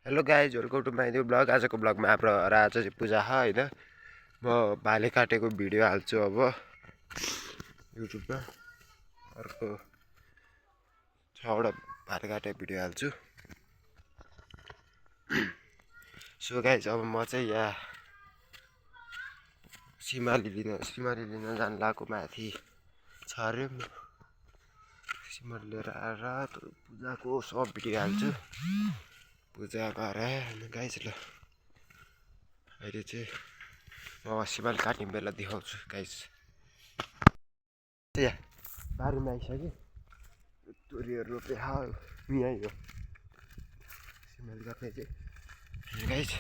Hello guys welcome to my new blog. आजको ब्लगमा हाम्रो आज चाहिँ पूजा छ होइन। म भाले काटेको भिडियो हाल्छु अब युट्युबमा। अर्को 6वटा भाले काटेको भिडियो हाल्छु। सो गाइज अब म चाहिँ यहाँ सिमाली लिन जानु लाग्यो माथि छ अरे। सिमाली लिएर आएर पूजाको सब भिडियो हाल्छु। पूजा गरेर गाइज ल अहिले चाहिँ म सिमाली काट्ने बेला देखाउँछु गाइज। यहाँ बारीमा आइसक्यो, तोरीहरू रोपे यहीँ हो सिमाली काट्ने चाहिँ गाइज।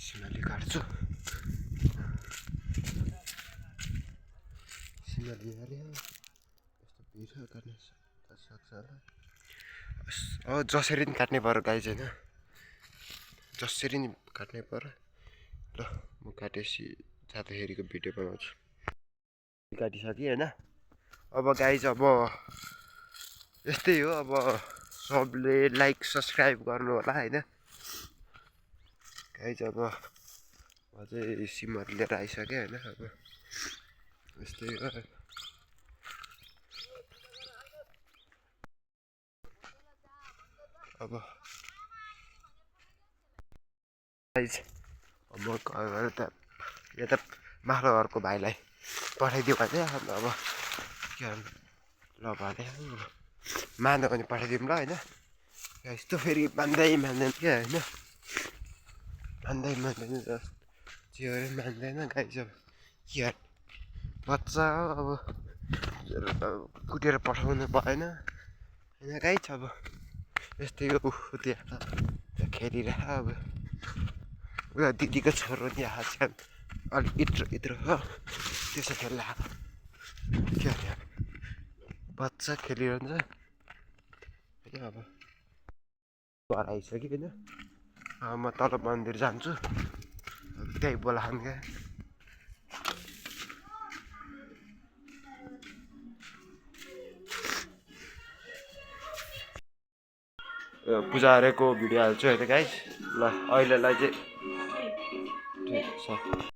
सिमाली काट्छु। सिमाली अरे यस्तो भिडियो काट्न सक्छ होला। जसरी नि काट्ने पर्यो गाइज होइन, जसरी नि काट्ने पर्यो। ल म काटेपछि जाँदाखेरिको भिडियो बनाउँछु। काटिसकेँ होइन। अब गाइज अब यस्तै हो, अब सबले लाइक सब्सक्राइब गर्नु होला होइन गाइज। अब म चाहिँ सिमहरू लिएर आइसकेँ होइन। अब यस्तै हो। अब गाइज म गएर त यता माथिल्लो घरको भाइलाई पठाइदियो भने अब के गर्नु ल भने मान्यो भने पठाइदिउँ ल होइन। यस्तो फेरि मान्दैन क्या होइन, मान्दैन जे गरे पनि मान्दैन गाइज। अब के गर्ने बच्चा हो, अब कुटेर पठाउनु भएन होइन गाइज। अब यस्तै हो। त्यहाँ खेलिरह। अब उयो दिदीको छोरो नि आएको छ, अलिक इत्रो हो, त्यसो खेल्दा के गर्ने अब बच्चा खेलिरहन्छ होइन। अब घर आइसक्यो होइन। म तल मन्दिर जान्छु, त्यही बोलाखान क्या। पूजा गरेको भिडियो हाल्छु होइन गाइस। ल अहिलेलाई चाहिँ ठिक छ।